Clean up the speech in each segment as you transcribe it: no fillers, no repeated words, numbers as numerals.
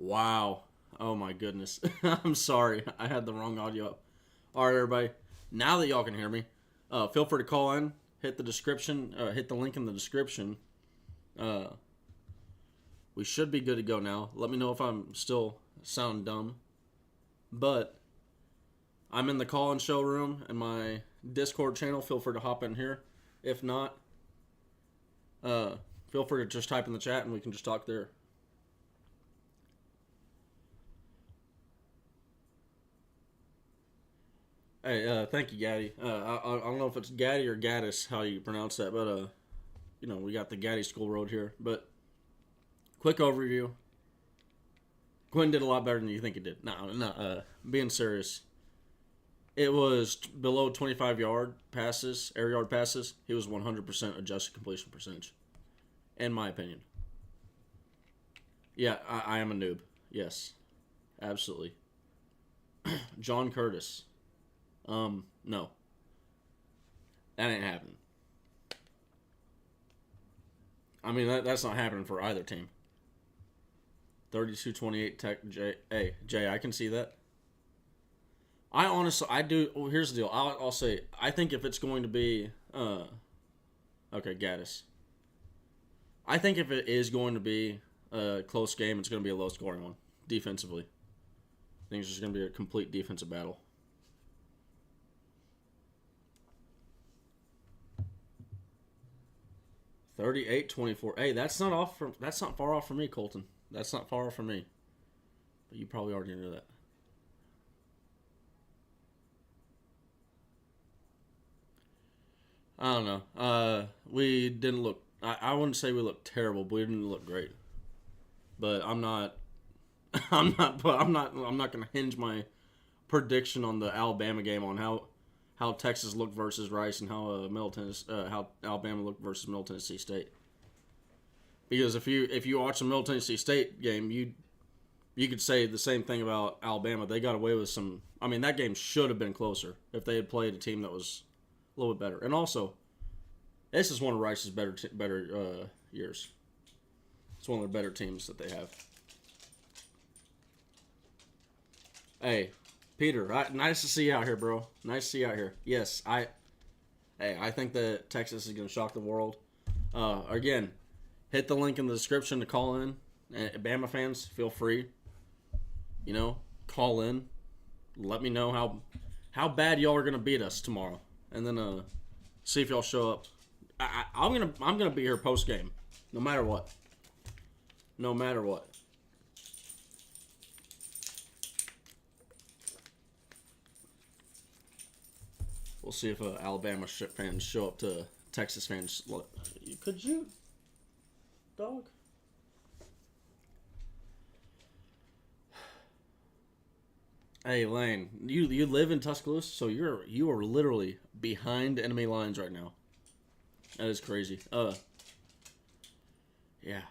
Wow. Oh my goodness. I'm sorry. I had the wrong audio up. All right, everybody. Now that y'all can hear me, feel free to call in. Hit the description. Hit the link in the description. We should be good to go now. Let me know if I'm still sound dumb. But I'm in the call-in showroom in my Discord channel. Feel free to hop in here. If not, feel free to just type in the chat and we can just talk there. Hey, thank you, Gaddy. I don't know if it's Gaddy or Gaddis, how you pronounce that, but, we got the Gaddy School Road here. But, quick overview. Quinn did a lot better than you think he did. No, being serious. It was below 25 yard passes, air yard passes. He was 100% adjusted completion percentage, in my opinion. Yeah, I am a noob. Yes, absolutely. John Curtis. No. That ain't happening. I mean, that's not happening for either team. 32-28 Tech. Jay, I can see that. I do. Well, here's the deal. I'll say, I think if it's going to be, okay, Gaddis. I think if it is going to be a close game, it's going to be a low scoring one, defensively. I think it's just going to be a complete defensive battle. (38-24). Hey, that's not far off from me, Colton. That's not far off from me. But you probably already knew that. I don't know. We didn't look. I wouldn't say we looked terrible, but we didn't look great. But I'm not. I'm not going to hinge my prediction on the Alabama game on how Texas looked versus Rice and how how Alabama looked versus Middle Tennessee State. Because if you watch the Middle Tennessee State game, you could say the same thing about Alabama. They got away with some. I mean, that game should have been closer if they had played a team that was a little bit better. And also, this is one of Rice's better years. It's one of their better teams that they have. Hey, Peter, nice to see you out here, bro. Nice to see you out here. Yes, I think that Texas is going to shock the world. Again, hit the link in the description to call in. Bama fans, feel free. Call in. Let me know how bad y'all are going to beat us tomorrow. And then see if y'all show up. I'm gonna be here post game, no matter what. No matter what. We'll see if Alabama fans show up to Texas fans. Could you, dog? Hey Lane, you live in Tuscaloosa, so you are literally behind enemy lines right now. That is crazy. Yeah,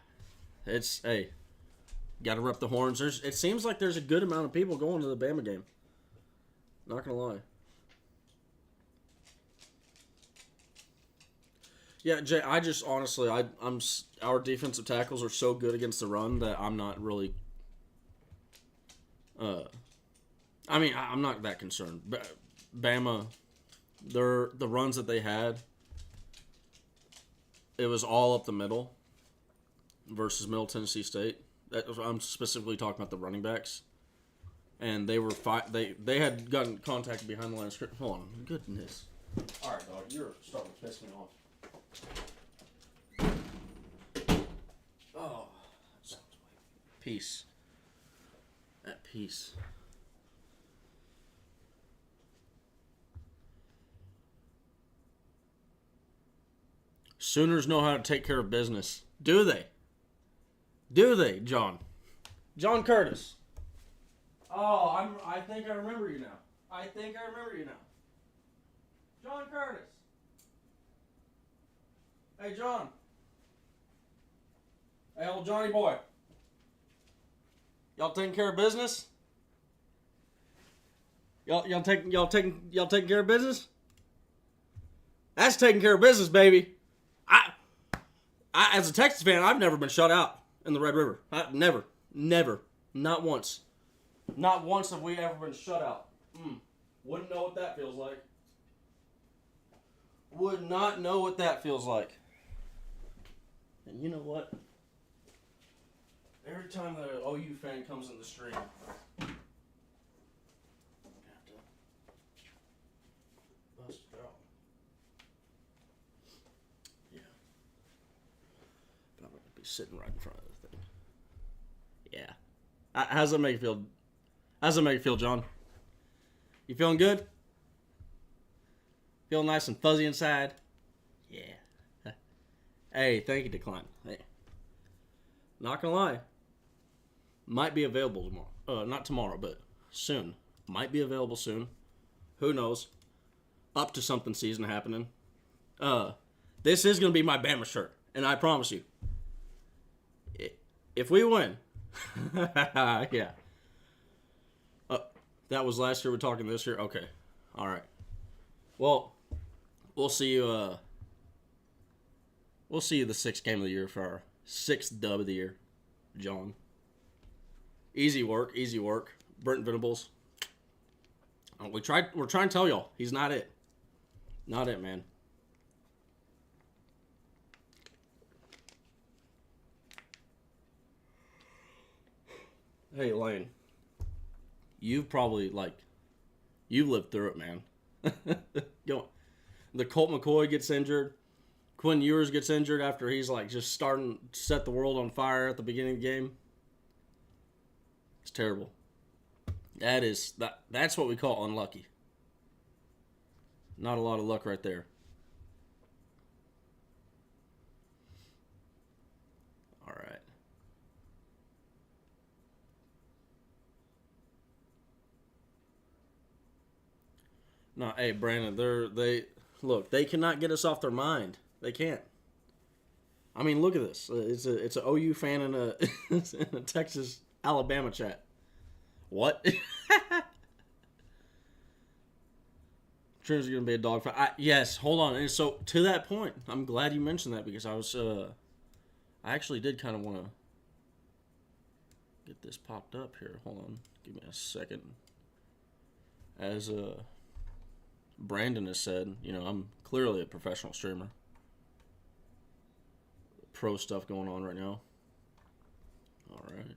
it's got to rep the horns. It seems like there's a good amount of people going to the Bama game. Not gonna lie. Yeah, Jay, I just honestly, our defensive tackles are so good against the run that I'm not really. I'm not that concerned. Bama, the runs that they had, it was all up the middle versus Middle Tennessee State. I'm specifically talking about the running backs, and they were they had gotten contacted behind the line of scrimmage. Hold on, goodness. All right, dog, you're starting to piss me off. Oh, peace. At peace. Sooners know how to take care of business. Do they? Do they, John? John Curtis. Oh, I think I remember you now. John Curtis. Hey, John. Hey, old Johnny boy. Y'all taking care of business? Y'all taking care of business? That's taking care of business, baby. I as a Texas fan, I've never been shut out in the Red River. Never. Not once. Not once have we ever been shut out. Wouldn't know what that feels like. Would not know what that feels like. And you know what? Every time the OU fan comes in the stream, I have to bust it out. Yeah. But I'm going to be sitting right in front of the thing. Yeah. How's that make you feel? How's that make you feel, John? You feeling good? Feeling nice and fuzzy inside? Yeah. Hey, thank you, Decline. Hey. Not gonna lie. Might be available tomorrow. Not tomorrow, but soon. Might be available soon. Who knows? Up to something season happening. This is gonna be my Bama shirt, and I promise you, if we win, yeah. That was last year. We're talking this year. Okay, all right. Well, we'll see you. We'll see you the 6th game of the year for our 6th dub of the year, John. Easy work, easy work. Brent Venables. We're trying to tell y'all he's not it. Not it, man. Hey, Lane. You've probably you've lived through it, man. The Colt McCoy gets injured. Quinn Ewers gets injured after he's just starting to set the world on fire at the beginning of the game. It's terrible. That's what we call unlucky. Not a lot of luck right there. All right. No, hey Brandon, they cannot get us off their mind. They can't. I mean, look at this. It's an OU fan in a in a Texas Alabama chat. What? Trinity's gonna be a dog fight. Yes, hold on. And so to that point, I'm glad you mentioned that because I actually did kind of want to get this popped up here. Hold on, give me a second. As Brandon has said, I'm clearly a professional streamer. Pro stuff going on right now. All right.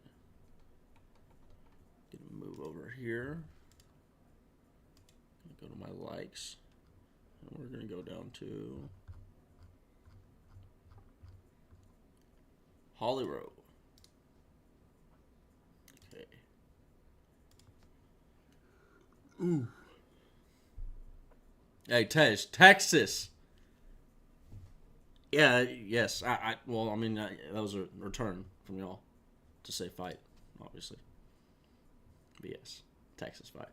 Gonna move over here. Go to my likes. And we're gonna go down to Holly Rowe. Okay. Ooh. Hey, Texas. Yeah, yes. That was a return from y'all to say fight, obviously. But yes, Texas fight.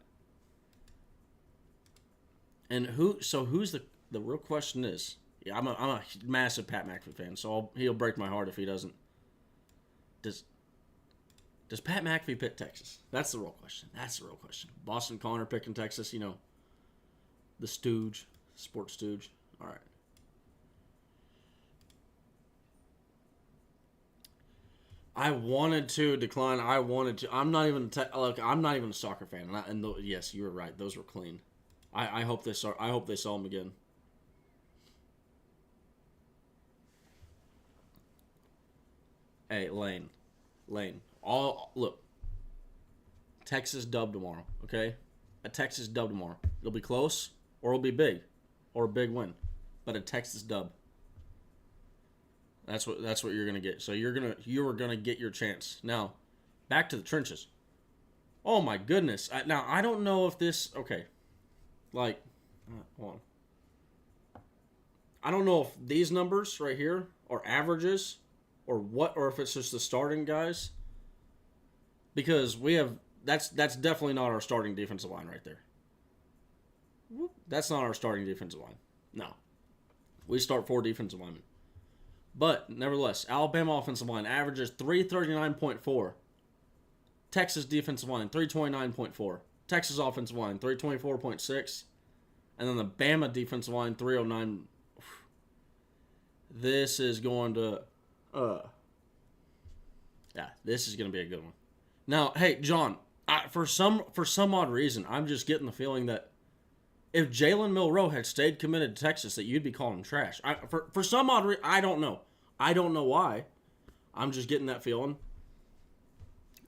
And who's the real question is, yeah, I'm a massive Pat McAfee fan, so he'll break my heart if he doesn't. Does Pat McAfee pick Texas? That's the real question. Boston Connor picking Texas, the stooge, sports stooge. All right. I wanted to decline. I'm not even I'm not even a soccer fan. Yes, you were right. Those were clean. I hope they saw. I hope they saw them again. Hey, Lane. Look. Texas dub tomorrow. Okay, a Texas dub tomorrow. It'll be close, or it'll be big, or a big win, but a Texas dub. That's what you're gonna get. So you are gonna get your chance. Now, back to the trenches. Oh my goodness! Now I don't know if this hold on. I don't know if these numbers right here are averages or what, or if it's just the starting guys. Because that's definitely not our starting defensive line right there. That's not our starting defensive line. No, we start 4 defensive linemen. But, nevertheless, Alabama offensive line averages 339.4. Texas defensive line, 329.4. Texas offensive line, 324.6. And then the Bama defensive line, 309. This is going to... this is going to be a good one. Now, hey, John, for some odd reason, I'm just getting the feeling that if Jalen Milroe had stayed committed to Texas, that you'd be calling him trash. For some odd reason, I don't know. I don't know why. I'm just getting that feeling.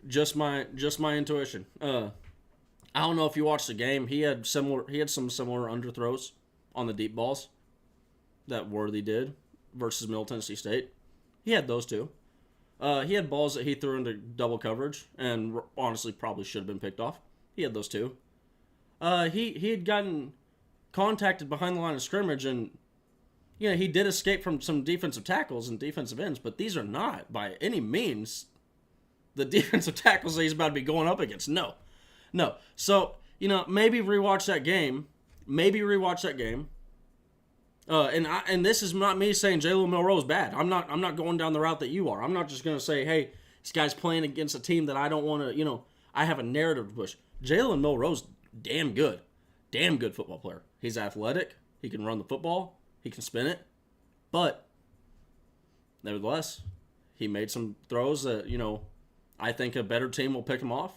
Just my intuition. I don't know if you watched the game. He had some similar underthrows on the deep balls that Worthy did versus Middle Tennessee State. He had those too. He had balls that he threw into double coverage and honestly probably should have been picked off. He had those too. He had gotten contacted behind the line of scrimmage, and he did escape from some defensive tackles and defensive ends, but these are not by any means the defensive tackles that he's about to be going up against. No. So maybe rewatch that game. And this is not me saying Jalen Milroe is bad. I'm not going down the route that you are. I'm not just going to say, hey, this guy's playing against a team that I don't want to, I have a narrative to push. Jalen Milroe's damn good football player. He's athletic. He can run the football. He can spin it. But nevertheless, he made some throws that, I think a better team will pick him off.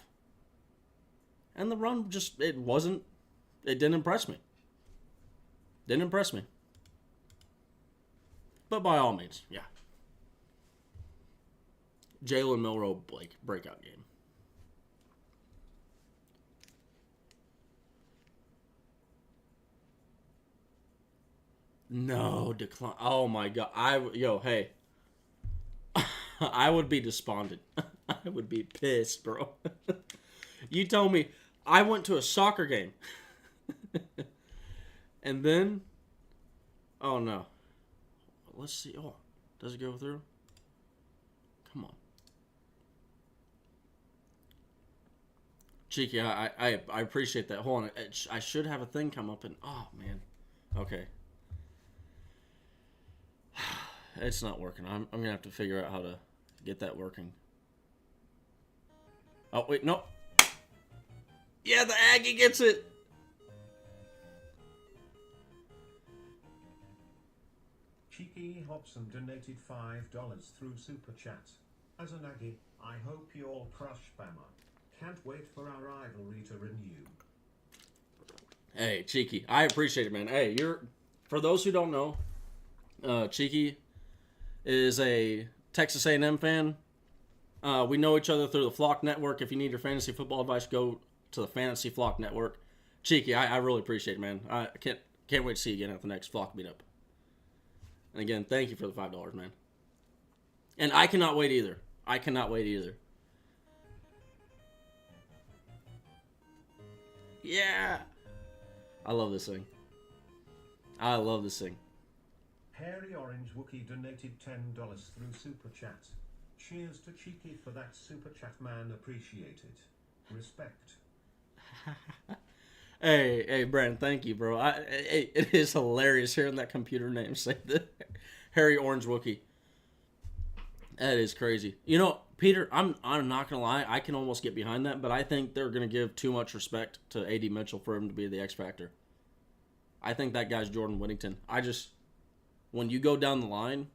And the run it didn't impress me. But by all means, yeah. Jalen Milroe breakout game. No decline. Oh my god. Hey. I would be despondent. I would be pissed, bro. You told me I went to a soccer game. And then, oh no. Let's see. Oh, does it go through? Come on. Cheeky, I appreciate that. Hold on. I should have a thing come up and, oh man. Okay. It's not working. I'm going to have to figure out how to get that working. Oh, wait, no. Yeah, the Aggie gets it. Cheeky Hobson donated $5 through Super Chat. As an Aggie, I hope you all crush BAMA. Can't wait for our rivalry to renew. Hey, Cheeky, I appreciate it, man. Hey, for those who don't know, Cheeky is a Texas A&M fan. We know each other through the Flock Network. If you need your fantasy football advice, go to the Fantasy Flock Network. Cheeky, I really appreciate it, man. I can't wait to see you again at the next Flock meetup. And again, thank you for the $5, man. And I cannot wait either. Yeah. I love this thing. Hairy Orange Wookie donated $10 through Super Chat. Cheers to Cheeky for that Super Chat, man. Appreciate it. Respect. Hey, Brandon, thank you, bro. It is hilarious hearing that computer name say that. Hairy Orange Wookie. That is crazy. Peter, I'm not going to lie. I can almost get behind that, but I think they're going to give too much respect to A.D. Mitchell for him to be the X Factor. I think that guy's Jordan Whittington. When you go down the line,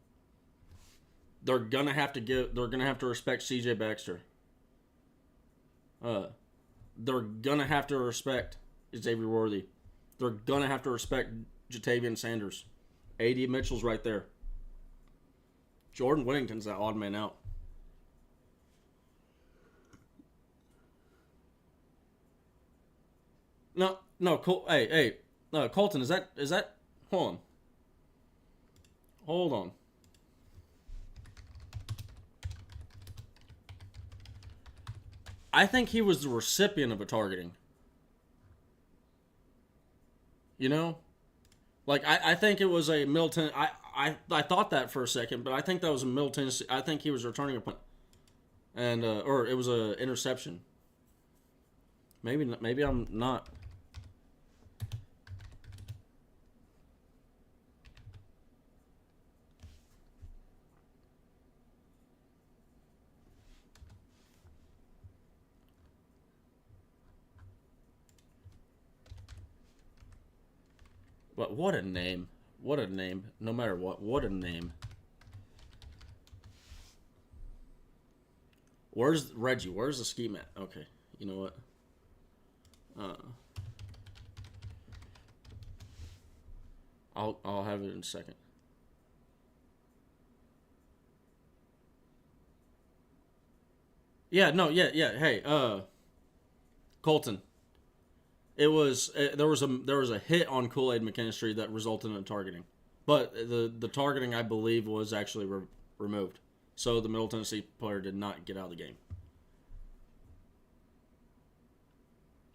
they're going to have to respect C.J. Baxter. They're going to have to respect Xavier Worthy. They're going to have to respect Jatavian Sanders. A.D. Mitchell's right there. Jordan Whittington's that odd man out. No, hey, Colton, is that, hold on. I think he was the recipient of a targeting. I think it was a Milton. I thought that for a second, but I think that was a Milton. I think he was returning a punt, and or it was a interception. Maybe I'm not. But what a name. No matter what a name. Where's Reggie? Where's the ski mat? Okay, you know what? I'll have it in a second. Yeah, no, yeah. Hey, Colton. There was a hit on Kool-Aid McKinstry that resulted in targeting, but the targeting I believe was actually removed, so the Middle Tennessee player did not get out of the game.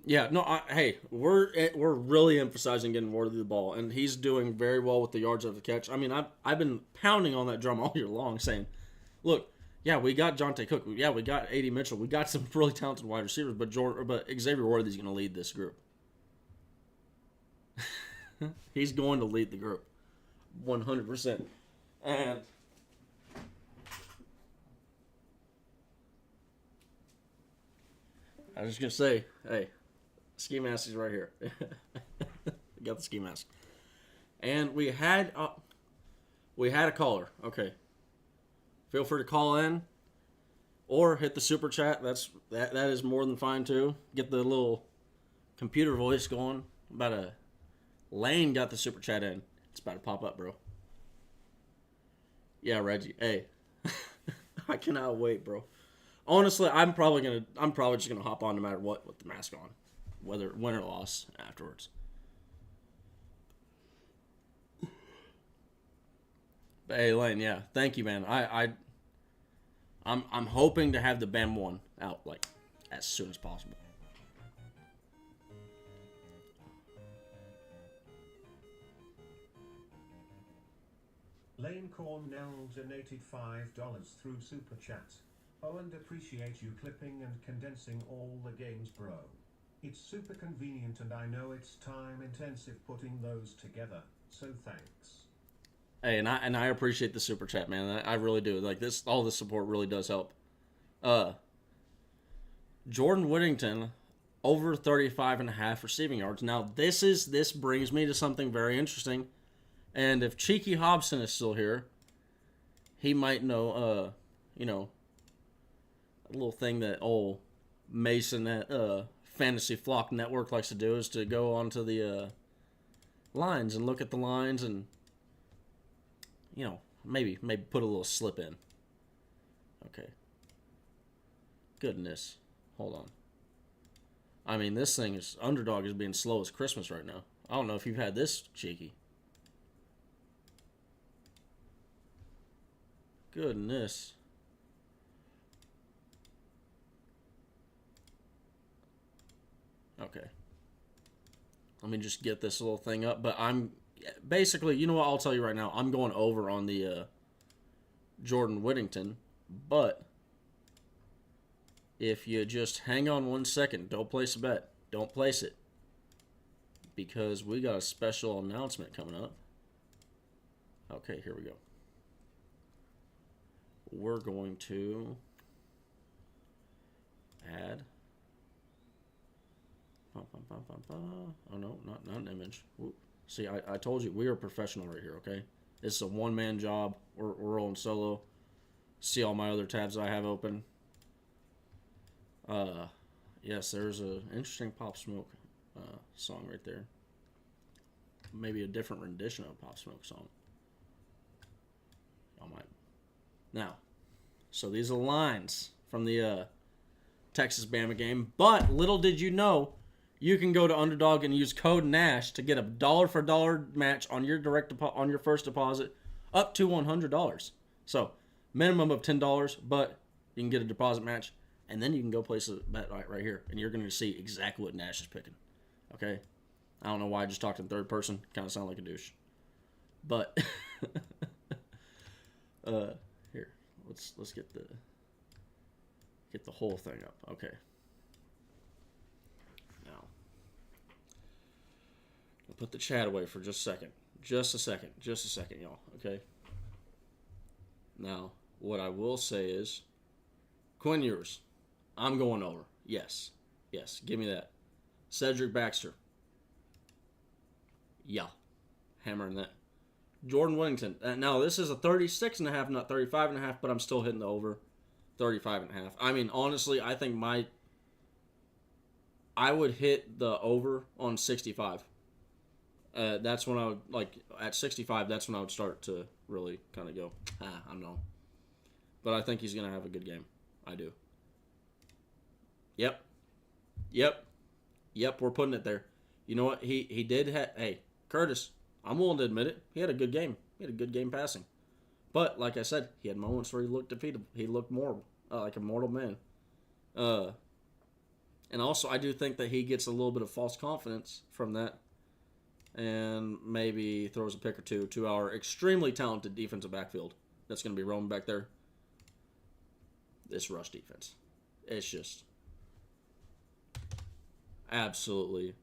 Yeah, no, hey, we're really emphasizing getting Worthy the ball, and he's doing very well with the yards after the catch. I mean, I've been pounding on that drum all year long, saying, look, yeah, we got Jonte Cook, yeah, we got A.D. Mitchell, we got some really talented wide receivers, but Xavier Worthy's going to lead this group. He's going to lead the group, 100%, and I was just gonna say, hey. Ski mask is right here. We got the ski mask, and we had a caller. Okay, feel free to call in, or hit the super chat. That is more than fine too. Get the little computer voice going. Lane got the super chat in. It's about to pop up, bro. Yeah, Reggie. Hey, I cannot wait, bro. Honestly, I'm probably just gonna hop on no matter what with the mask on. Whether win or loss afterwards. But hey, Lane, yeah, thank you, man. I'm hoping to have the BAM 1 out like as soon as possible. Lane Cornell donated $5 through Super Chat. Oh, and appreciate you clipping and condensing all the games, bro. It's super convenient, and I know it's time intensive putting those together, so thanks. Hey, and I appreciate the super chat, man. I really do. Like all this support really does help. Jordan Whittington over 35.5 receiving yards. Now this brings me to something very interesting. And if Cheeky Hobson is still here, he might know a little thing that old Mason at Fantasy Flock Network likes to do is to go onto the lines and look at the lines and maybe put a little slip in. Okay. Goodness. Hold on. I mean, this thing is underdog is being slow as Christmas right now. I don't know if you've had this, Cheeky. Goodness. Okay. Let me just get this little thing up. But I'm basically, you know what? I'll tell you right now. I'm going over on the Jordan Whittington. But if you just hang on 1 second, don't place a bet. Don't place it. Because we got a special announcement coming up. Okay, here we go. We're going to add. Oh no, not an image. See, I told you we are professional right here. Okay, it's a one-man job. We're rolling solo. See all my other tabs I have open. Yes, there's an interesting Pop Smoke song right there. Maybe a different rendition of a Pop Smoke song. Y'all might. Now, so these are the lines from the Texas Bama game. But little did you know, you can go to Underdog and use code Nash to get a dollar for dollar match on your on your first deposit up to $100. So minimum of $10, but you can get a deposit match, and then you can go place a bet right here, and you're going to see exactly what Nash is picking. Okay, I don't know why I just talked in third person. Kind of sound like a douche, but here, let's get the whole thing up. Okay. Now, I'll put the chat away for just a second. Just a second, y'all. Okay. Now, what I will say is, Quinn Ewers, I'm going over. Yes, give me that. Cedric Baxter. Yeah, hammering that. Jordan Whittington. Now, this is a 36.5, not 35.5, but I'm still hitting the over. 35.5. I mean, honestly, I think I would hit the over on 65. That's when I would, like, at 65, that's when I would start to really kind of go, I don't know. But I think he's going to have a good game. I do. Yep. We're putting it there. You know what? He did have, hey, Curtis, I'm willing to admit it. He had a good game. He had a good game passing. But, like I said, he had moments where he looked defeatable. He looked more like a mortal man. And also, I do think that he gets a little bit of false confidence from that. And maybe throws a pick or two to our extremely talented defensive backfield that's going to be roaming back there. This rush defense. It's just absolutely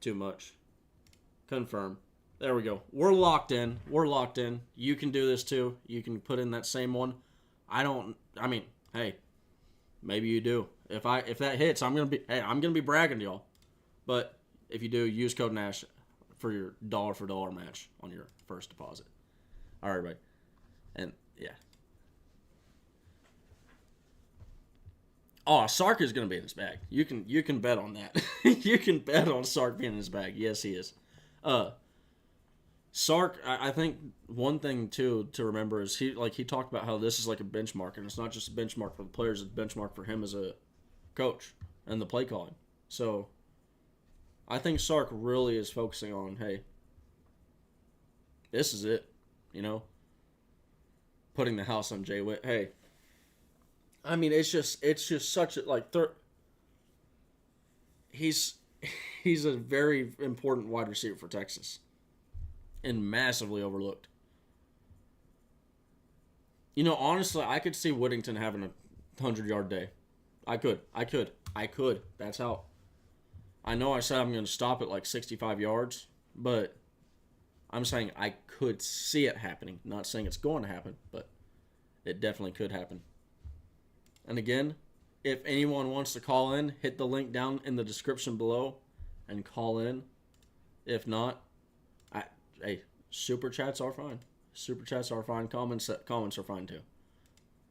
too much. Confirm. There we go. We're locked in. You can do this too. You can put in that same one. Hey, maybe you do. If that hits, I'm gonna be bragging to y'all. But if you do, use code Nash for your dollar for dollar match on your first deposit. All right, everybody. And yeah. Oh, Sark is going to be in his bag. You can bet on that. You can bet on Sark being in his bag. Yes, he is. Sark, I think one thing too to remember is he talked about how this is like a benchmark, and it's not just a benchmark for the players; it's a benchmark for him as a coach and the play calling. So, I think Sark really is focusing on, hey, this is it, putting the house on Jay Witt. Hey. I mean, it's just such a he's a very important wide receiver for Texas, and massively overlooked. Honestly, I could see Whittington having a 100-yard day. I could. That's how. I know I said I'm going to stop at like 65 yards, but I'm saying I could see it happening. Not saying it's going to happen, but it definitely could happen. And again, if anyone wants to call in, hit the link down in the description below and call in. If not, super chats are fine. Super chats are fine. Comments are fine too.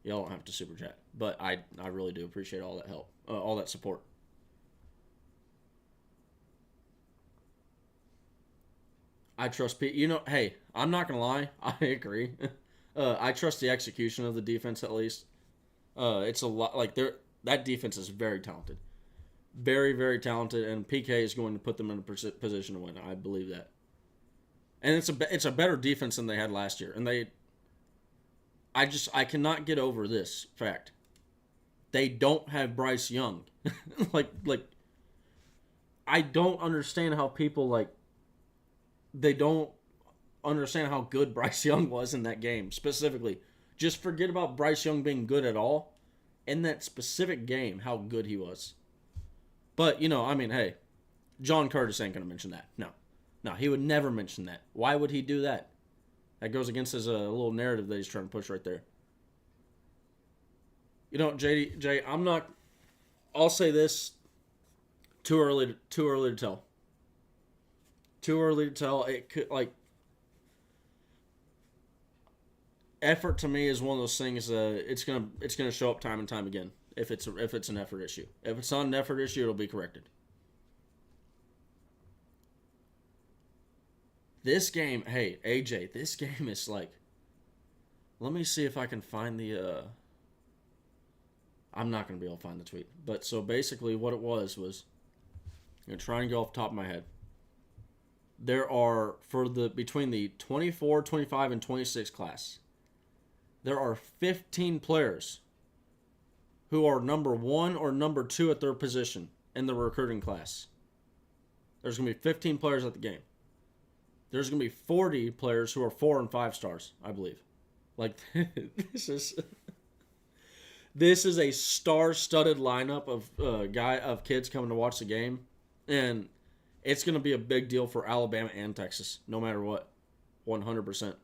Y'all don't have to super chat, but I really do appreciate all that help, all that support. I trust Pete. Hey, I'm not gonna lie. I agree. I trust the execution of the defense at least. It's a lot that defense is very talented, very very talented, and PK is going to put them in a position to win. I believe that, and it's a better defense than they had last year. And I cannot get over this fact. They don't have Bryce Young, I don't understand how people they don't understand how good Bryce Young was in that game specifically. Just forget about Bryce Young being good at all. In that specific game, how good he was. But, hey, John Curtis ain't going to mention that. No, he would never mention that. Why would he do that? That goes against his little narrative that he's trying to push right there. Jay, I'll say this, too early to tell. Too early to tell. It could, effort to me is one of those things. It's gonna show up time and time again. If it's an effort issue, if it's not an effort issue, it'll be corrected. This game, hey AJ, this game is let me see if I can find the. I'm not gonna be able to find the tweet, but so basically what it was I'm gonna try and go off the top of my head. There are between the 24, 25, and 26 class. There are 15 players who are number 1 or number 2 at their position in the recruiting class. There's going to be 15 players at the game. There's going to be 40 players who are 4 and 5 stars, I believe. This is a star-studded lineup of kids coming to watch the game, and it's going to be a big deal for Alabama and Texas, no matter what. 100%.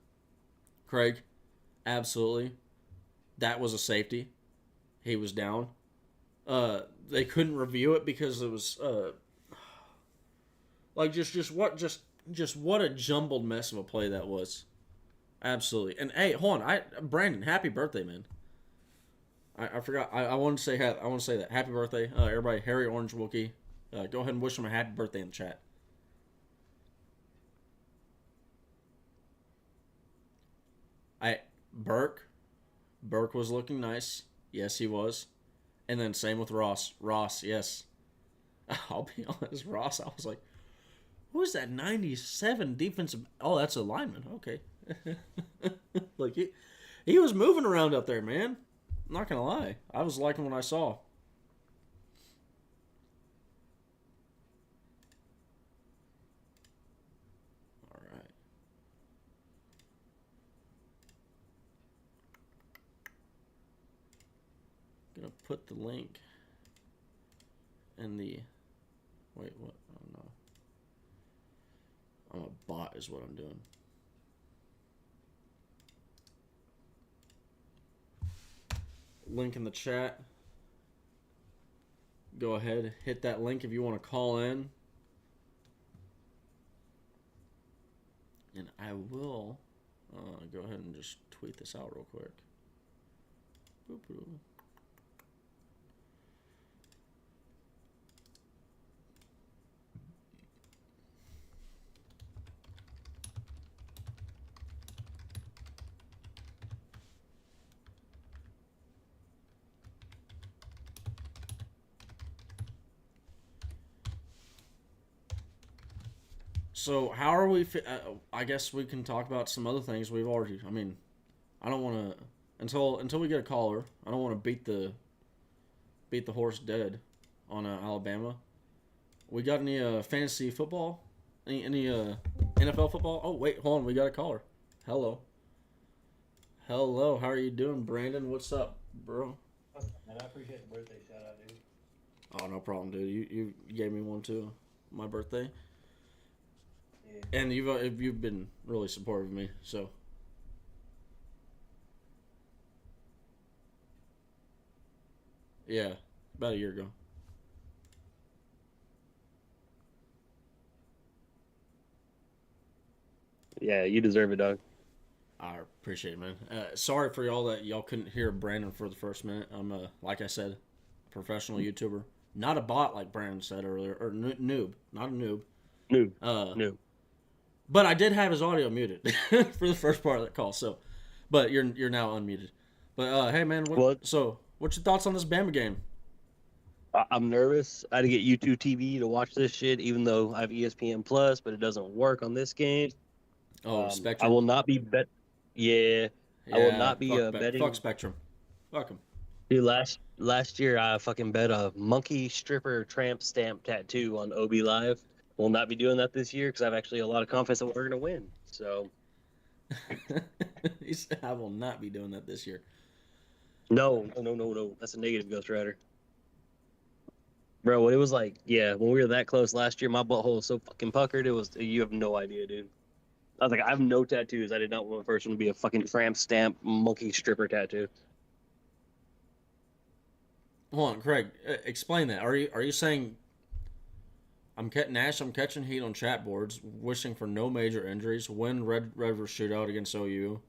Craig, absolutely. That was a safety. He was down. They couldn't review it because it was just what a jumbled mess of a play that was. Absolutely. And hey, hold on, Brandon, happy birthday, man. I forgot. I want to say I want to say that happy birthday, everybody. Harry Orange Wookie. Go ahead and wish him a happy birthday in the chat. I Burke. Burke was looking nice. Yes, he was. And then same with Ross. Ross, yes. I'll be honest, Ross. I was like, who is that 97 defensive? Oh, that's a lineman. Okay. Like he was moving around up there, man. I'm not gonna lie. I was liking what I saw. All right. Gonna put the link in the. Wait, what? Oh no. I'm a bot, is what I'm doing. Link in the chat. Go ahead, hit that link if you want to call in. And I will go ahead and just tweet this out real quick. Boop, boop. So how are we? I guess we can talk about some other things we've already. I mean, I don't want to until we get a caller. I don't want to beat the horse dead on Alabama. We got any fantasy football? Any NFL football? Oh wait, hold on. We got a caller. Hello. Hello. How are you doing, Brandon? What's up, bro? And I appreciate the birthday shout out, dude. Oh, no problem, dude. You gave me one too. My birthday. Yeah. And you've been really supportive of me, so. Yeah, about a year ago. Yeah, you deserve it, dog. I appreciate it, man. Sorry for y'all that y'all couldn't hear Brandon for the first minute. I'm like I said, a professional YouTuber, not a bot like Brandon said earlier, or noob, not a noob. Noob. Uh, Noob. But I did have his audio muted for the first part of that call. So, but you're now unmuted. But hey, man, what's your thoughts on this Bama game? I'm nervous. I had to get YouTube TV to watch this shit, even though I have ESPN Plus, but it doesn't work on this game. Oh, Spectrum. I will not be Yeah, I will not be betting. Fuck Spectrum. Fuck them. Dude, last year I fucking bet a monkey stripper tramp stamp tattoo on OB Live. Will not be doing that this year because I have actually a lot of confidence that we're gonna win. So. He said, I will not be doing that this year. No. That's a negative, Ghost Rider. Bro, what it was like, yeah, when we were that close last year, my butthole was so fucking puckered, you have no idea, dude. I was like, I have no tattoos. I did not want my first one to be a fucking tramp stamp monkey stripper tattoo. Hold on, Craig, explain that. Are you saying Nash, I'm catching heat on chat boards, wishing for no major injuries, win Red River shootout against OU,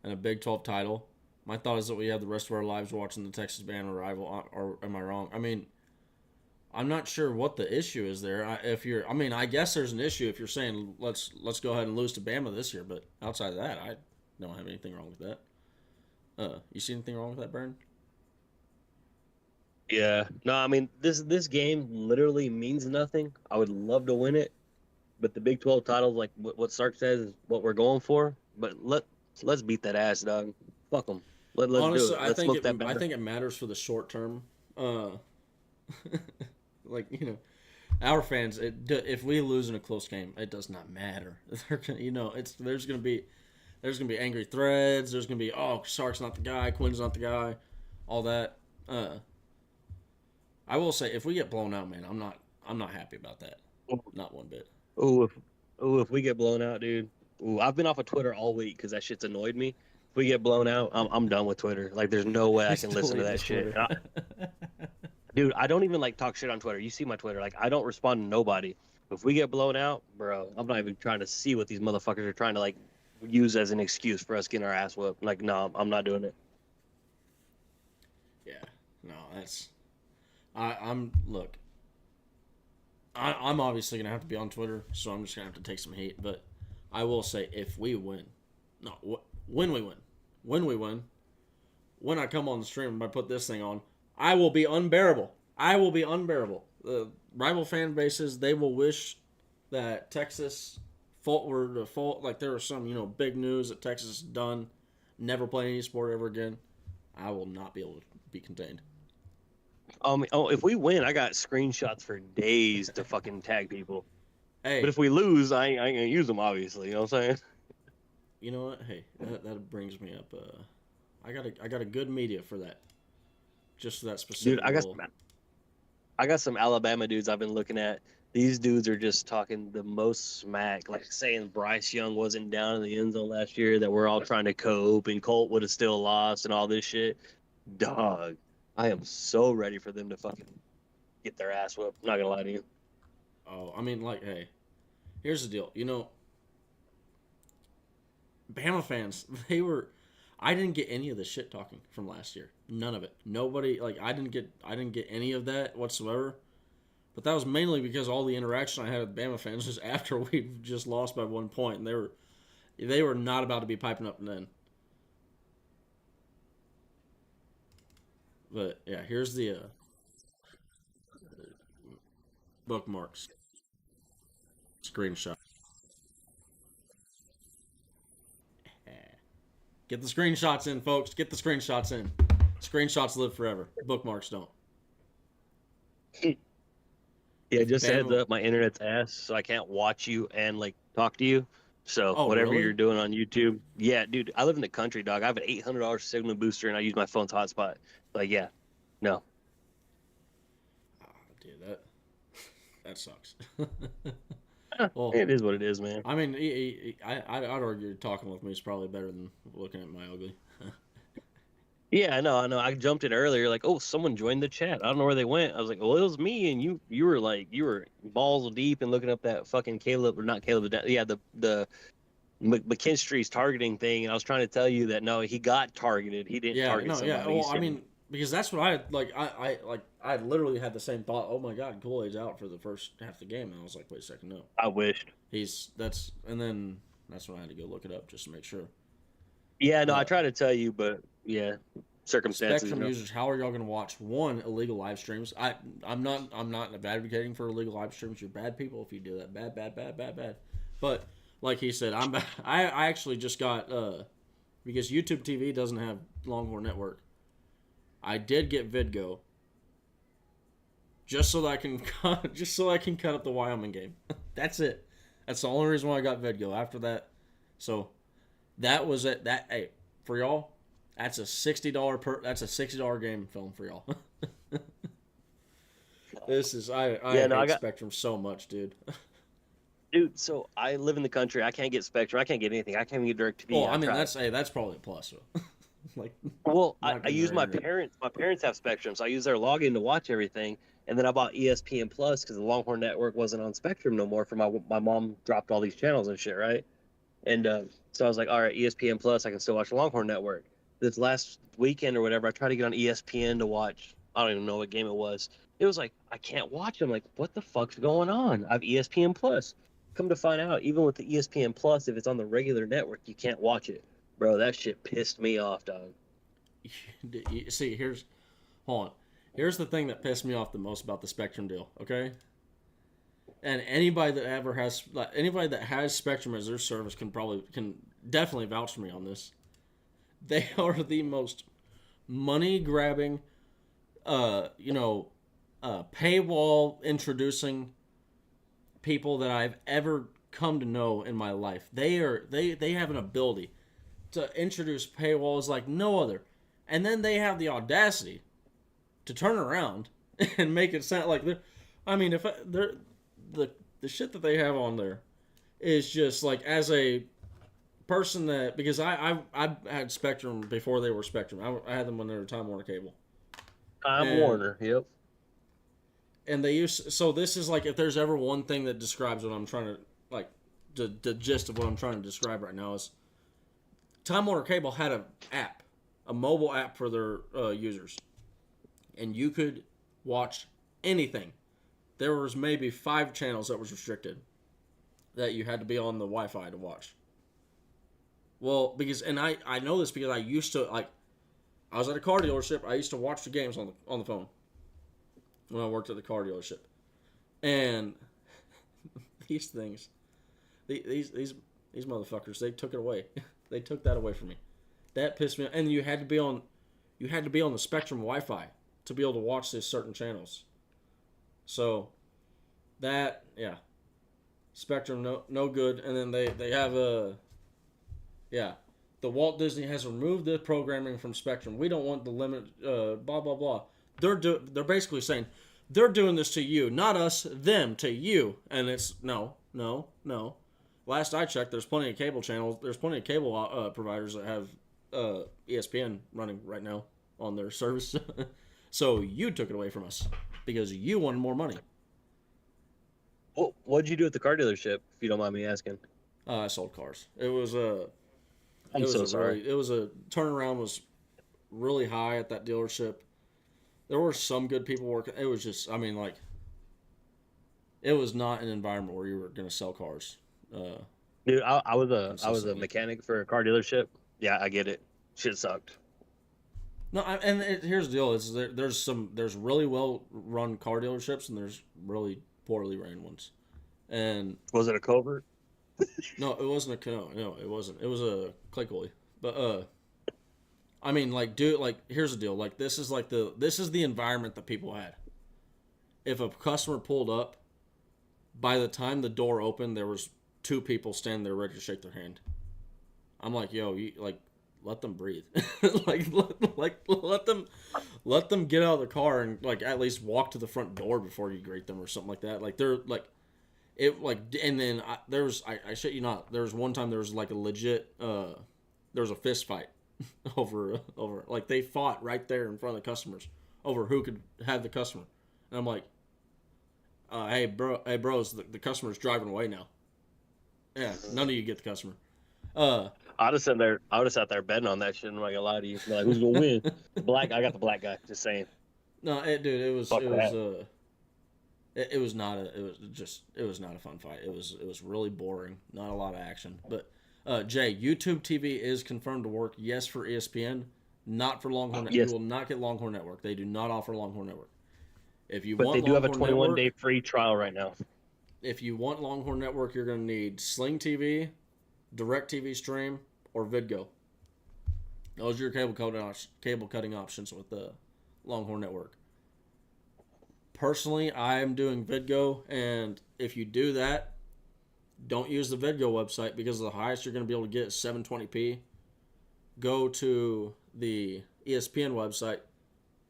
and a Big 12 title? My thought is that we have the rest of our lives watching the Texas Bama rival, or am I wrong? I mean, I'm not sure what the issue is there. I guess there's an issue if you're saying let's go ahead and lose to Bama this year, but outside of that, I don't have anything wrong with that. You see anything wrong with that, Brandon? Yeah. No, I mean, this game literally means nothing. I would love to win it, but the Big 12 title, like what Sark says, is what we're going for. But let's beat that ass, dog. Fuck them. Let's Honestly, do it. Let's I think it matters for the short term. Like, our fans, if we lose in a close game, it does not matter. There's gonna be angry threads. There's gonna be, oh, Sark's not the guy, Quinn's not the guy, all that. I will say, if we get blown out, man, I'm not happy about that. Not one bit. If we get blown out, dude. Ooh, I've been off of Twitter all week because that shit's annoyed me. If we get blown out, I'm done with Twitter. Like, there's no way I can listen to that shit. Dude, I don't even talk shit on Twitter. You see my Twitter. Like, I don't respond to nobody. If we get blown out, bro, I'm not even trying to see what these motherfuckers are trying to use as an excuse for us getting our ass whooped. Like, no, I'm not doing it. Yeah, No, that's I'm look. I'm obviously gonna have to be on Twitter, so I'm just gonna have to take some hate. But I will say, if we win, no, when we win, when we win, when I come on the stream and I put this thing on, I will be unbearable. I will be unbearable. The rival fan bases, they will wish that Texas were the fault. Like there was some, big news that Texas is done, never play any sport ever again. I will not be able to be contained. If we win, I got screenshots for days to fucking tag people. Hey, but if we lose, I ain't gonna use them. Obviously, you know what I'm saying? You know what? Hey, that brings me up. I got a good media for that. Just for that specific. Dude, I got some Alabama dudes I've been looking at. These dudes are just talking the most smack, like saying Bryce Young wasn't down in the end zone last year, that we're all trying to cope, and Colt would have still lost, and all this shit. Dog, I am so ready for them to fucking get their ass whooped. I'm not gonna lie to you. Oh, I mean, like, hey, here's the deal. Bama fans, I didn't get any of the shit talking from last year. None of it. Nobody, like, I didn't get any of that whatsoever. But that was mainly because all the interaction I had with Bama fans was after we just lost by 1 point, and they were not about to be piping up then. But yeah, here's the bookmarks screenshot. Get the screenshots in, folks. Get the screenshots in. Screenshots live forever. Bookmarks don't. Yeah, just a heads up, my internet's ass, so I can't watch you and like talk to you. So whatever really? you're doing on YouTube, yeah, dude, I live in the country, dog. I have an $800 signal booster, and I use my phone's hotspot. Like, yeah, no. Oh, dude, that sucks. Well, it is what it is, man. I mean, I'd argue talking with me is probably better than looking at my ugly. Yeah, I know. I jumped in earlier, like, oh, someone joined the chat. I don't know where they went. I was like, well, it was me, and you were balls deep and looking up that fucking Caleb, or not Caleb, yeah, the McKinstry's targeting thing, and I was trying to tell you that no, he got targeted. He didn't target somebody. Yeah. Well, I mean, because that's what I literally had the same thought. Oh my God, Kool-Aid's out for the first half of the game, and I was like, wait a second, no. I wished. And then that's when I had to go look it up just to make sure. Yeah, no, I try to tell you, but yeah, circumstances. Spectrum users, how are y'all going to watch illegal live streams? I'm not advocating for illegal live streams. You're bad people if you do that. Bad. But like he said, I actually just got because YouTube TV doesn't have Longhorn Network. I did get VidGo just so that I can cut up the Wyoming game. That's it. That's the only reason why I got VidGo. After that, so that was it. Hey, for y'all, that's a $60 game film for y'all. This is I hate Spectrum so much, dude. Dude, so I live in the country. I can't get Spectrum. I can't get anything. I can't even get DirecTV. Oh, I mean that's probably a plus. Like, well, I use my parents. My parents have Spectrum, so I use their login to watch everything. And then I bought ESPN Plus because the Longhorn Network wasn't on Spectrum no more. For my mom dropped all these channels and shit, right? And so I was like, all right, ESPN Plus, I can still watch the Longhorn Network. This last weekend or whatever, I tried to get on ESPN to watch. I don't even know what game it was. It was like, I can't watch it. I'm like, what the fuck's going on? I have ESPN Plus. Come to find out, even with the ESPN Plus, if it's on the regular network, you can't watch it. Bro, that shit pissed me off, dog. See, hold on. Here's the thing that pissed me off the most about the Spectrum deal, okay? And anybody that has Spectrum as their service can definitely vouch for me on this. They are the most money-grabbing, paywall introducing people that I've ever come to know in my life. They have an ability to introduce paywalls like no other. And then they have the audacity to turn around and make it sound like the shit that they have on there is just like, as a person that, because I had Spectrum before they were Spectrum. I had them when they were Time Warner Cable. Warner, yep. And so this is like, if there's ever one thing that describes what I'm trying to, like, the gist of what I'm trying to describe right now is Time Warner Cable had a mobile app for their users. and you could watch anything. There was maybe 5 channels that was restricted that you had to be on the Wi-Fi to watch. Well, because, and I know this because I used to, like, I was at a car dealership. I used to watch the games on the phone when I worked at the car dealership. And these things, these motherfuckers, they took it away. They took that away from me. That pissed me off. And you had to be on the Spectrum Wi-Fi to be able to watch these certain channels. So that, yeah, Spectrum no good. And then they have the Walt Disney has removed the programming from Spectrum. We don't want the limit. Blah blah blah. They're basically saying they're doing this to you, not us, them to you. And it's no. Last I checked, there's plenty of cable channels. There's plenty of cable providers that have ESPN running right now on their service. So you took it away from us because you wanted more money. Well, what'd you do at the car dealership, if you don't mind me asking? I sold cars. It was a. I'm so sorry. It was a turnaround was really high at that dealership. There were some good people working. It was just, I mean, like, it was not an environment where you were going to sell cars. Dude, I was a mechanic for a car dealership. Yeah, I get it. Shit sucked. No, here's the deal: is there's really well run car dealerships and there's really poorly ran ones. And was it a covert? No, it wasn't no, it wasn't. It was a Clay Coley. But I mean, like, dude, like, here's the deal: like, this is the environment that people had. If a customer pulled up, by the time the door opened, there was 2 people standing there ready to shake their hand. I'm like, yo, let them breathe. let them get out of the car and, like, at least walk to the front door before you greet them or something like that. Like, they're like, it, like, and then I shit you not, there was one time there was like a legit there was a fist fight over like, they fought right there in front of the customers over who could have the customer. And I'm like, hey bros, the customer's driving away now. Yeah, none of you get the customer. I'd have sat there betting on that shit. I'm not gonna lie to you. Like, who's gonna win? I got the black guy. Just saying. No, it was not a fun fight. It was really boring. Not a lot of action. But Jay, YouTube TV is confirmed to work. Yes, for ESPN, not for Longhorn. Yes. You will not get Longhorn Network. They do not offer Longhorn Network. But they do have a 21-day free trial right now. If you want Longhorn Network, you're going to need Sling TV, DirecTV Stream, or VidGo. Those are your cable cutting options with the Longhorn Network. Personally, I am doing VidGo, and if you do that, don't use the VidGo website because the highest you're going to be able to get is 720p. Go to the ESPN website,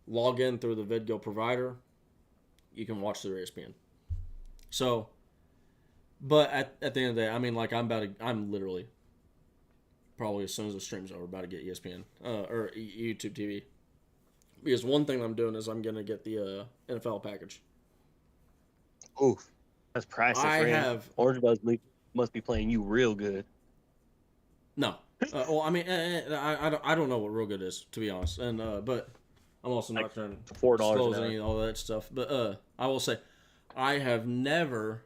log in through the VidGo provider. You can watch through ESPN. So, but at the end of the day, I mean, like, I'm literally, probably as soon as the stream's over, about to get ESPN, or YouTube TV. Because one thing I'm doing is I'm going to get the NFL package. Oof. That's priceless. Orange Buzz must be playing you real good. No. Well, I mean, I don't know what real good is, to be honest. And but I'm also not trying to disclose any of all that stuff. But I will say, I have never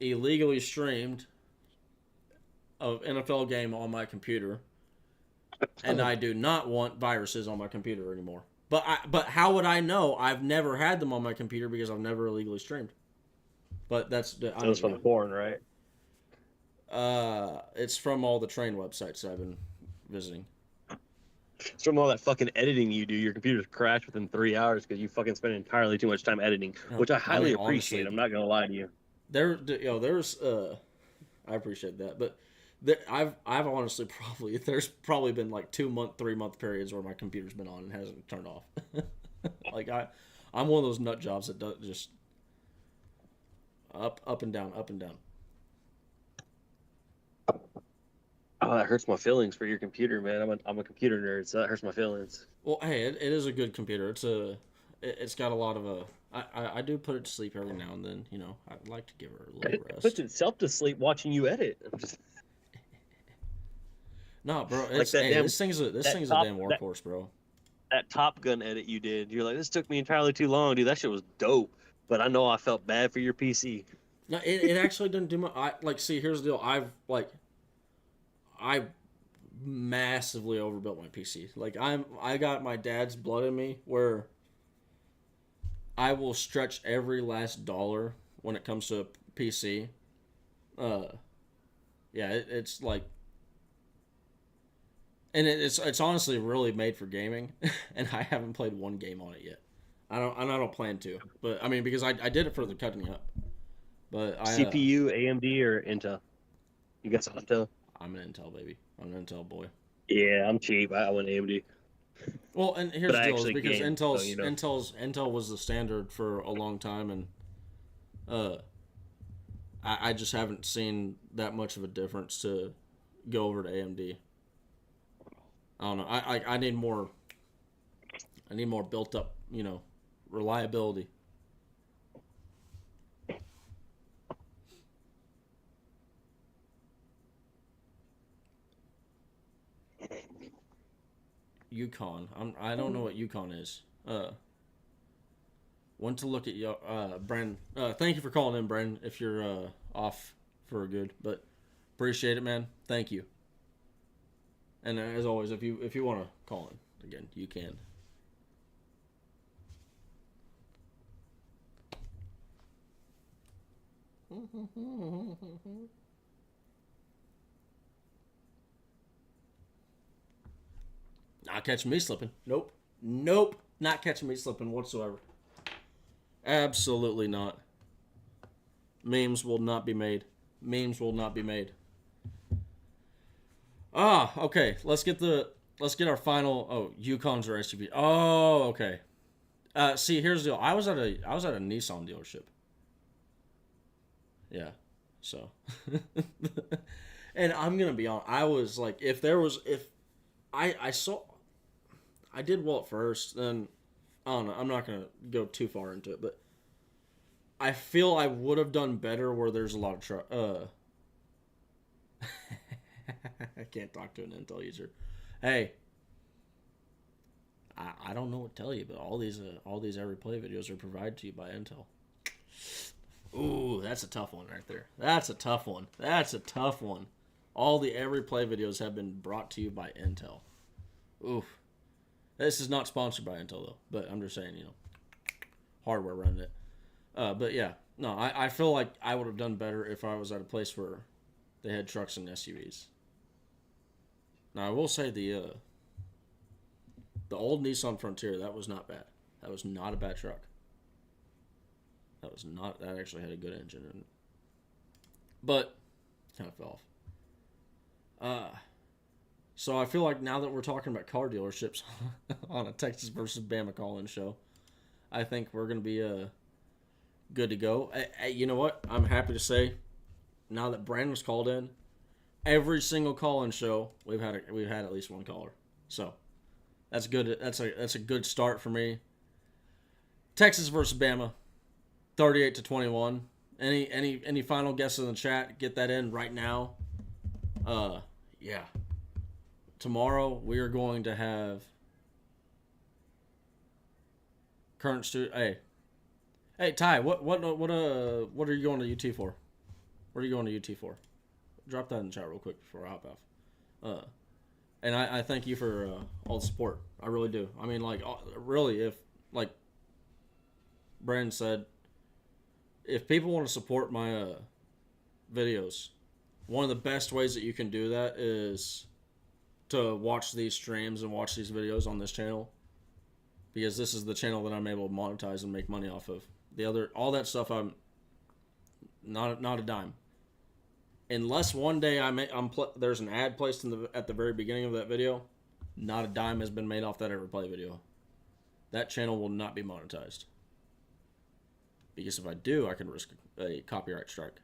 illegally streamed an NFL game on my computer, and I do not want viruses on my computer anymore. But how would I know? I've never had them on my computer because I've never illegally streamed. But that's from the foreign, right? It's from all the train websites I've been visiting. It's from all that fucking editing you do. Your computer's crashed within 3 hours because you fucking spend entirely too much time editing, which I highly appreciate. Honestly, I'm not gonna lie to you. There's I appreciate that, but I've honestly there's probably been like 3-month periods where my computer's been on and hasn't turned off. Like I'm one of those nut jobs that does just up and down. Oh, that hurts my feelings for your computer, man. I'm a computer nerd, so that hurts my feelings. Well, hey, it is a good computer. It's got a lot of I do put it to sleep every now and then. You know, I'd like to give her a little rest. It puts itself to sleep watching you edit. No, bro. This thing's a damn workhorse, bro. that Top Gun edit you did. You're like, this took me entirely too long, dude. That shit was dope. But I know I felt bad for your PC. No, it actually didn't do much. See, here's the deal. I massively overbuilt my PC. Like I got my dad's blood in me where I will stretch every last dollar when it comes to a PC. Yeah, it's like, and it's honestly really made for gaming, and I haven't played one game on it yet. I don't plan to, but I mean because I did it for the cutting up, but CPU, AMD, or Intel? You got some Intel? I'm an Intel baby. I'm an Intel boy. Yeah, I'm cheap. I went AMD. Well, and here's But the I deal: is actually because game, Intel's so, you know. Intel was the standard for a long time, and I just haven't seen that much of a difference to go over to AMD. I don't know. I need more. I need more built up, reliability. Yukon. I don't know what Yukon is. Want to look at your Bren. Thank you for calling in, Bren. If you're off for a good, but appreciate it, man. Thank you. And as always, if you want to call in again, you can. Not catching me slipping. Nope. Not catching me slipping whatsoever. Absolutely not. Memes will not be made. Okay. Let's get our final. Oh, Yukons or SUV. Oh, okay. See, here's the deal. I was at a Nissan dealership. Yeah. So, and I'm gonna be honest. I was like, if I saw, I did well at first. Then I don't know. I'm not gonna go too far into it, but I feel I would have done better where there's a lot of truck. I can't talk to an Intel user. Hey, I don't know what to tell you, but all these every play videos are provided to you by Intel. Ooh, that's a tough one right there. That's a tough one. All the every play videos have been brought to you by Intel. Oof. This is not sponsored by Intel though, but I'm just saying, hardware running it. But yeah, no, I feel like I would have done better if I was at a place where they had trucks and SUVs. Now I will say the old Nissan Frontier, that was not bad. That was not a bad truck. That actually had a good engine in it. But kind of fell off. So I feel like now that we're talking about car dealerships on a Texas versus Bama call-in show, I think we're going to be good to go. You know what? I'm happy to say, now that Brandon's called in, every single call-in show we've had at least one caller. So that's good. That's a good start for me. Texas versus Bama, 38-21. Any final guesses in the chat? Get that in right now. Yeah. Tomorrow we are going to have current student. Hey, Ty. What are you going to UT for? What are you going to UT for? Drop that in the chat real quick before I hop off. And I thank you for all the support. I really do. I mean, like, really, if like Brandon said, if people want to support my videos, one of the best ways that you can do that is to watch these streams and watch these videos on this channel, because this is the channel that I'm able to monetize and make money off of. All that stuff, I'm not a dime. Unless one day there's an ad placed at the very beginning of that video, not a dime has been made off that Everplay video. That channel will not be monetized. Because if I do, I can risk a copyright strike.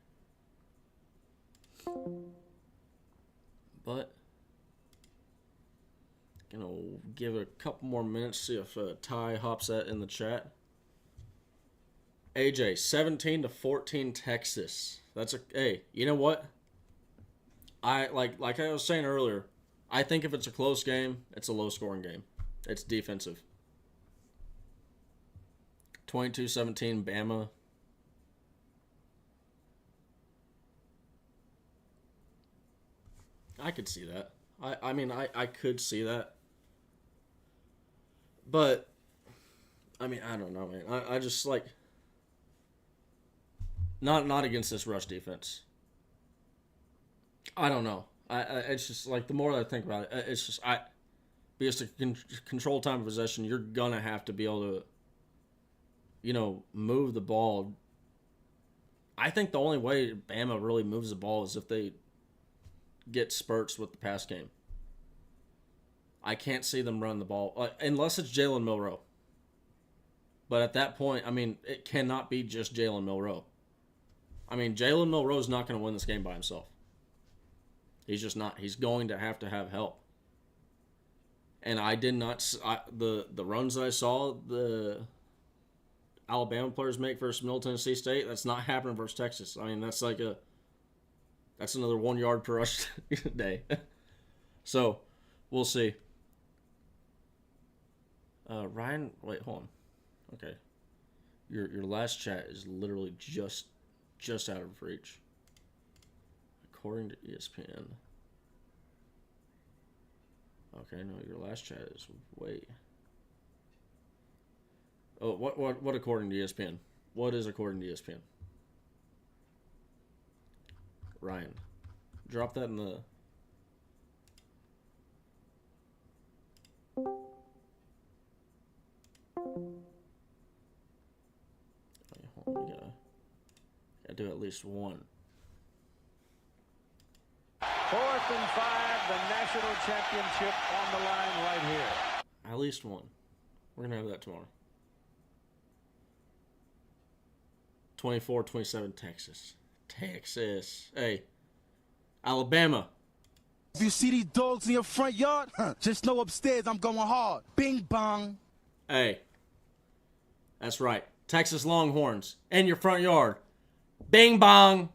But gonna give it a couple more minutes, see if Ty hops that in the chat. AJ, 17-14 Texas. Hey, you know what? I like I was saying earlier, I think if it's a close game, it's a low scoring game. It's defensive. 22-17 Bama. I could see that. I mean, I could see that. But, I mean, I don't know, man. I just, like, not against this rush defense. I don't know. It's just, like, the more that I think about it, it's just, because to control time of possession, you're going to have to be able to, you know, move the ball. I think the only way Bama really moves the ball is if they get spurts with the pass game. I can't see them run the ball, unless it's Jalen Milroe. But at that point, I mean, it cannot be just Jalen Milroe. I mean, Jalen Milroe's not going to win this game by himself. He's just not. He's going to have help. And I did not, the runs that I saw the Alabama players make versus Middle Tennessee State, that's not happening versus Texas. I mean, that's another 1 yard per rush day. So, we'll see. Ryan, wait, hold on. Okay. Your last chat is literally just out of reach. According to ESPN. Okay, no, your last chat is way. Oh, what according to ESPN? What is according to ESPN? Ryan, drop that in the. Okay, hold on, we gotta do at least one. 4th and 5, the national championship on the line right here. At least one. We're going to have that tomorrow. 24-27 Texas. Texas. Hey. Alabama. If you see these dogs in your front yard, just know upstairs I'm going hard. Bing bong. Hey. That's right. Texas Longhorns in your front yard. Bing bong.